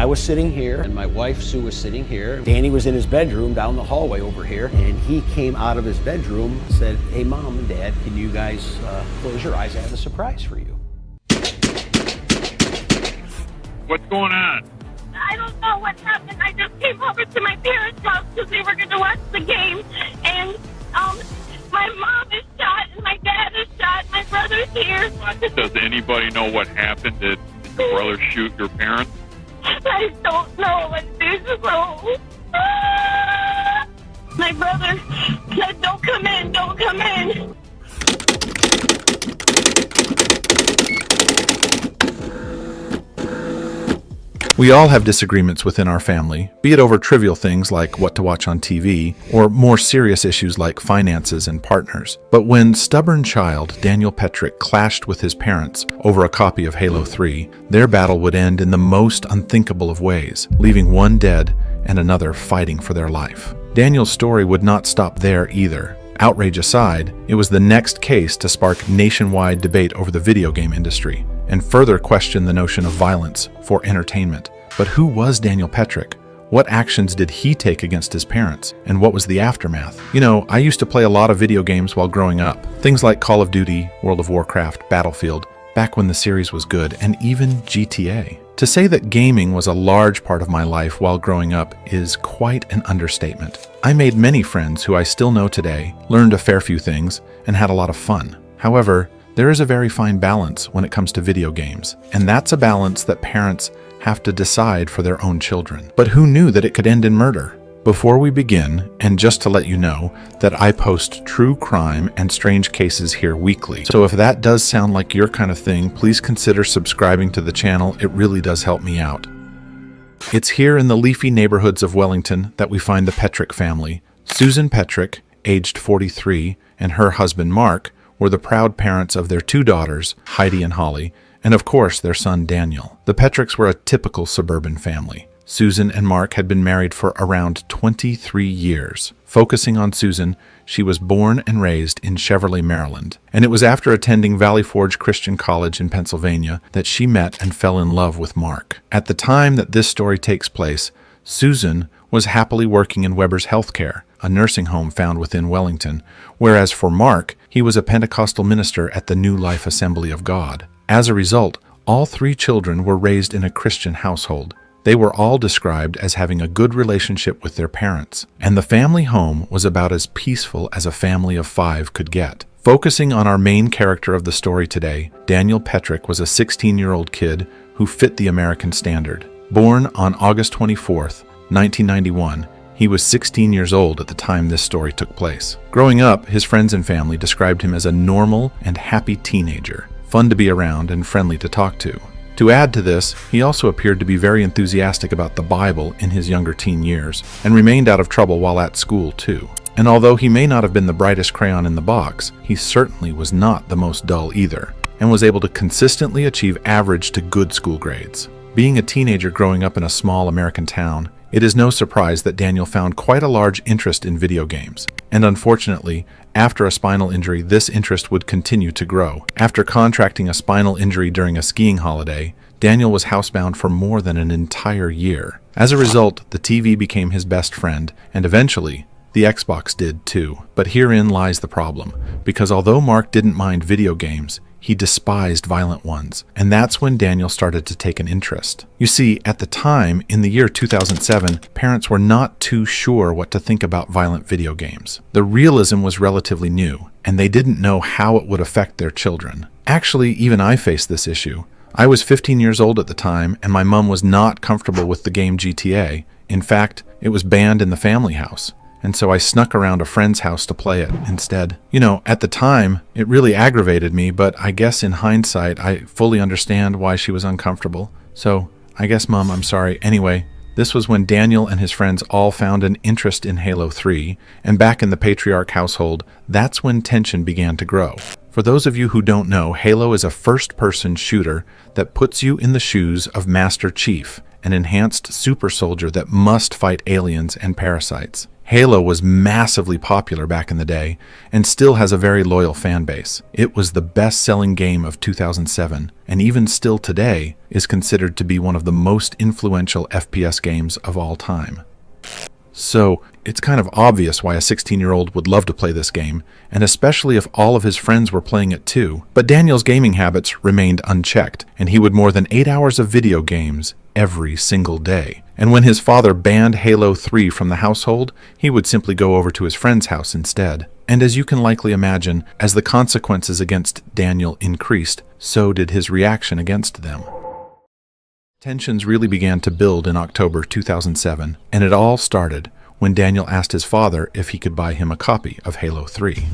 I was sitting here, and my wife, Sue, was sitting here. Danny was in his bedroom down the hallway over here, and he came out of his bedroom and said, "Hey, Mom and Dad, can you guys close your eyes? I have a surprise for you." What's going on? I don't know what happened. I just came over to my parents' house because they were going to watch the game, and my mom is shot, and my dad is shot, my brother's here. Does anybody know what happened? Did your brother shoot your parents? I don't know what this is. My brother said, "Don't come in, don't come in." We all have disagreements within our family, be it over trivial things like what to watch on TV, or more serious issues like finances and partners. But when stubborn child Daniel Petrick clashed with his parents over a copy of Halo 3, their battle would end in the most unthinkable of ways, leaving one dead and another fighting for their life. Daniel's story would not stop there either. Outrage aside, it was the next case to spark nationwide debate over the video game industry and further question the notion of violence for entertainment. But who was Daniel Petrick? What actions did he take against his parents? And what was the aftermath? You know, I used to play a lot of video games while growing up. Things like Call of Duty, World of Warcraft, Battlefield, back when the series was good, and even GTA. To say that gaming was a large part of my life while growing up is quite an understatement. I made many friends who I still know today, learned a fair few things, and had a lot of fun. However, there is a very fine balance when it comes to video games, and that's a balance that parents have to decide for their own children. But who knew that it could end in murder? Before we begin, and just to let you know that I post true crime and strange cases here weekly, so if that does sound like your kind of thing, please consider subscribing to the channel. It really does help me out. It's here in the leafy neighborhoods of Wellington that we find the Petrick family. Susan Petrick, aged 43, and her husband Mark were the proud parents of their two daughters, Heidi and Holly, and of course their son Daniel. The Petricks were a typical suburban family. Susan and Mark had been married for around 23 years. Focusing on Susan, she was born and raised in Cheverly, Maryland, and it was after attending Valley Forge Christian College in Pennsylvania that she met and fell in love with Mark. At the time that this story takes place, Susan was happily working in Weber's Healthcare, a nursing home found within Wellington, whereas for Mark, he was a Pentecostal minister at the New Life Assembly of God. As a result, all three children were raised in a Christian household. They were all described as having a good relationship with their parents, and the family home was about as peaceful as a family of 5 could get. Focusing on our main character of the story today, Daniel Petrick was a 16-year-old kid who fit the American standard. Born on August 24th, 1991, he was 16 years old at the time this story took place. Growing up, his friends and family described him as a normal and happy teenager, fun to be around and friendly to talk to. To add to this, he also appeared to be very enthusiastic about the Bible in his younger teen years, and remained out of trouble while at school too. And although he may not have been the brightest crayon in the box, he certainly was not the most dull either, and was able to consistently achieve average to good school grades. Being a teenager growing up in a small American town, it is no surprise that Daniel found quite a large interest in video games, and unfortunately, after a spinal injury, this interest would continue to grow. After contracting a spinal injury during a skiing holiday, Daniel was housebound for more than an entire year. As a result, the TV became his best friend, and eventually, the Xbox did too. But herein lies the problem, because although Mark didn't mind video games, he despised violent ones, and that's when Daniel started to take an interest. You see, at the time, in the year 2007, parents were not too sure what to think about violent video games. The realism was relatively new, and they didn't know how it would affect their children. Actually, even I faced this issue. I was 15 years old at the time, and my mom was not comfortable with the game GTA. In fact, it was banned in the family house, and so I snuck around a friend's house to play it instead. You know, at the time, it really aggravated me, but I guess in hindsight, I fully understand why she was uncomfortable. So, I guess, Mom, I'm sorry. Anyway, this was when Daniel and his friends all found an interest in Halo 3, and back in the patriarch household, that's when tension began to grow. For those of you who don't know, Halo is a first-person shooter that puts you in the shoes of Master Chief, an enhanced super soldier that must fight aliens and parasites. Halo was massively popular back in the day and still has a very loyal fan base. It was the best-selling game of 2007 and even still today is considered to be one of the most influential FPS games of all time. So, it's kind of obvious why a 16-year-old would love to play this game, and especially if all of his friends were playing it too. But Daniel's gaming habits remained unchecked, and he would more than 8 hours of video games every single day. And when his father banned Halo 3 from the household, he would simply go over to his friend's house instead. And as you can likely imagine, as the consequences against Daniel increased, so did his reaction against them. Tensions really began to build in October 2007, and it all started when Daniel asked his father if he could buy him a copy of Halo 3.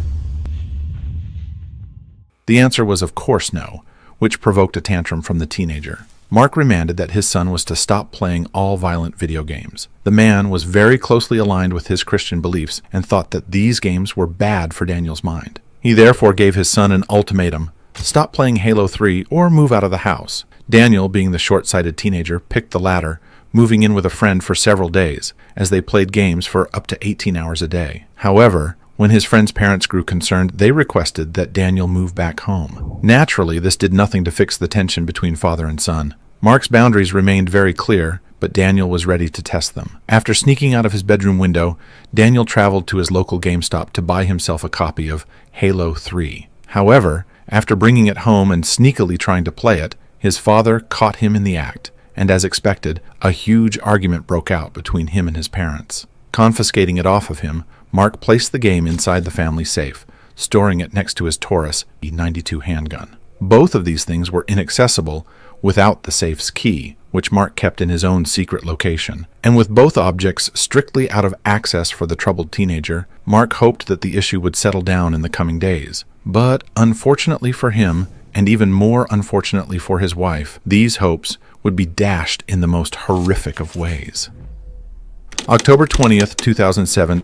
The answer was of course no, which provoked a tantrum from the teenager. Mark remanded that his son was to stop playing all violent video games. The man was very closely aligned with his Christian beliefs and thought that these games were bad for Daniel's mind. He therefore gave his son an ultimatum: stop playing Halo 3 or move out of the house. Daniel, being the short-sighted teenager, picked the latter, moving in with a friend for several days, as they played games for up to 18 hours a day. However, when his friend's parents grew concerned, they requested that Daniel move back home. Naturally, this did nothing to fix the tension between father and son. Mark's boundaries remained very clear, but Daniel was ready to test them. After sneaking out of his bedroom window, Daniel traveled to his local GameStop to buy himself a copy of Halo 3. However, after bringing it home and sneakily trying to play it, his father caught him in the act, and as expected, a huge argument broke out between him and his parents. Confiscating it off of him, Mark placed the game inside the family safe, storing it next to his Taurus .92 handgun. Both of these things were inaccessible without the safe's key, which Mark kept in his own secret location. And with both objects strictly out of access for the troubled teenager, Mark hoped that the issue would settle down in the coming days. But unfortunately for him, and even more unfortunately for his wife, these hopes would be dashed in the most horrific of ways. October 20th, 2007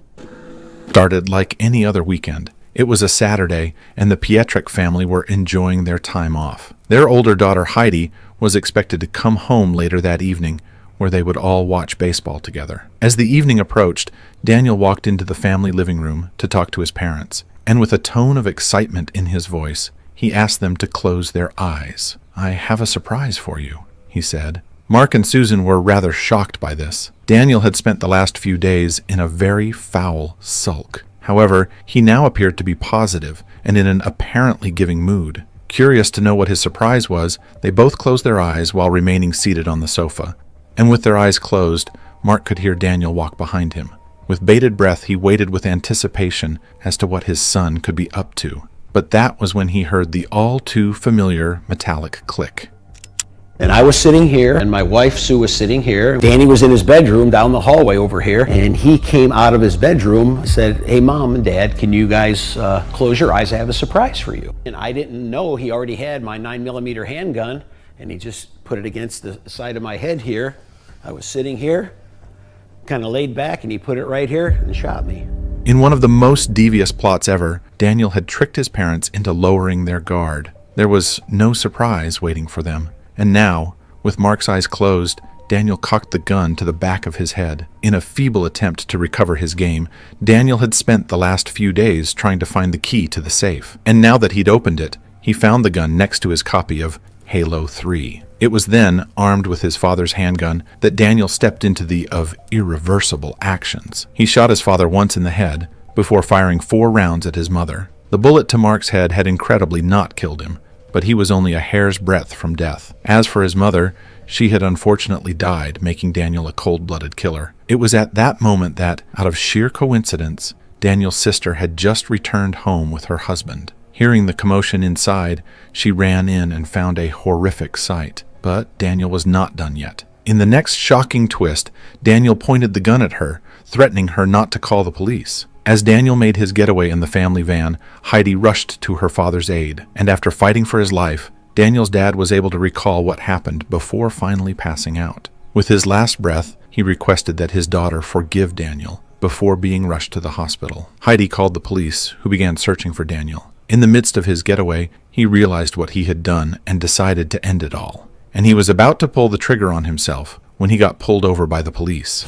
started like any other weekend. It was a Saturday, and the Pietrek family were enjoying their time off. Their older daughter Heidi was expected to come home later that evening, where they would all watch baseball together. As the evening approached, Daniel walked into the family living room to talk to his parents, and with a tone of excitement in his voice, he asked them to close their eyes. "I have a surprise for you," he said. Mark and Susan were rather shocked by this. Daniel had spent the last few days in a very foul sulk. However, he now appeared to be positive and in an apparently giving mood. Curious to know what his surprise was, they both closed their eyes while remaining seated on the sofa. And with their eyes closed, Mark could hear Daniel walk behind him. With bated breath, he waited with anticipation as to what his son could be up to. But that was when he heard the all-too-familiar metallic click. And I was sitting here, and my wife, Sue, was sitting here. Danny was in his bedroom down the hallway over here, and he came out of his bedroom and said, "Hey, Mom and Dad, can you guys close your eyes? I have a surprise for you." And I didn't know he already had my 9mm handgun, and he just put it against the side of my head here. I was sitting here, kind of laid back, and he put it right here and shot me. In one of the most devious plots ever, Daniel had tricked his parents into lowering their guard. There was no surprise waiting for them. And now, with Mark's eyes closed, Daniel cocked the gun to the back of his head. In a feeble attempt to recover his game, Daniel had spent the last few days trying to find the key to the safe. And now that he'd opened it, he found the gun next to his copy of Halo 3. It was then, armed with his father's handgun, that Daniel stepped into the of irreversible actions. He shot his father once in the head, before firing 4 rounds at his mother. The bullet to Mark's head had incredibly not killed him, but he was only a hair's breadth from death. As for his mother, she had unfortunately died, making Daniel a cold-blooded killer. It was at that moment that, out of sheer coincidence, Daniel's sister had just returned home with her husband. Hearing the commotion inside, she ran in and found a horrific sight. But Daniel was not done yet. In the next shocking twist, Daniel pointed the gun at her, threatening her not to call the police. As Daniel made his getaway in the family van, Heidi rushed to her father's aid, and after fighting for his life, Daniel's dad was able to recall what happened before finally passing out. With his last breath, he requested that his daughter forgive Daniel before being rushed to the hospital. Heidi called the police, who began searching for Daniel. In the midst of his getaway, he realized what he had done and decided to end it all. And he was about to pull the trigger on himself when he got pulled over by the police.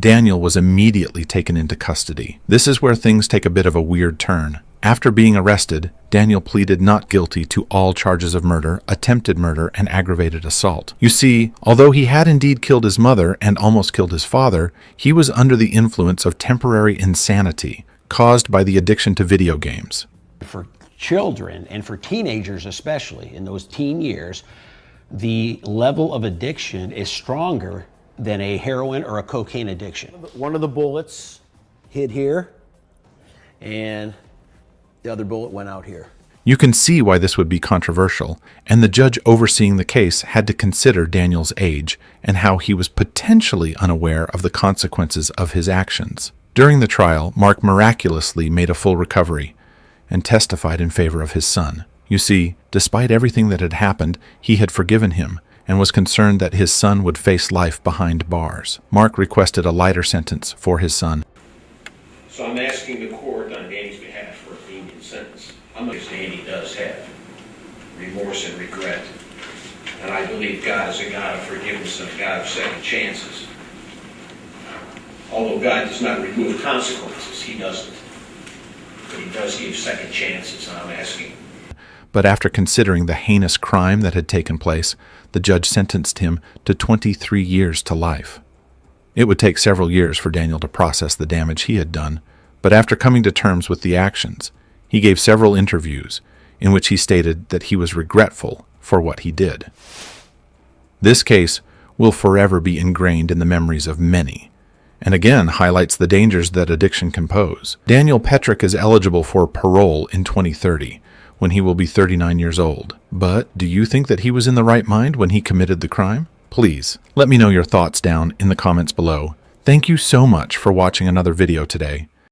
Daniel was immediately taken into custody. This is where things take a bit of a weird turn. After being arrested, Daniel pleaded not guilty to all charges of murder, attempted murder, and aggravated assault. You see, although he had indeed killed his mother and almost killed his father, he was under the influence of temporary insanity caused by the addiction to video games. For children, and for teenagers especially, in those teen years, the level of addiction is stronger than a heroin or a cocaine addiction. One of the bullets hit here, and the other bullet went out here. You can see why this would be controversial, and the judge overseeing the case had to consider Daniel's age and how he was potentially unaware of the consequences of his actions. During the trial, Mark miraculously made a full recovery and testified in favor of his son. You see, despite everything that had happened, he had forgiven him and was concerned that his son would face life behind bars. Mark requested a lighter sentence for his son. So I'm asking the court on Danny's behalf for a lenient sentence. I'm not Danny does have remorse and regret. And I believe God is a God of forgiveness and a God of second chances. Although God does not remove consequences, he doesn't. But he does give second chances, and I'm asking. But after considering the heinous crime that had taken place, the judge sentenced him to 23 years to life. It would take several years for Daniel to process the damage he had done, but after coming to terms with the actions, he gave several interviews in which he stated that he was regretful for what he did. This case will forever be ingrained in the memories of many, and again highlights the dangers that addiction can pose. Daniel Petrick is eligible for parole in 2030, when he will be 39 years old. But do you think that he was in the right mind when he committed the crime? Please, let me know your thoughts down in the comments below. Thank you so much for watching another video today.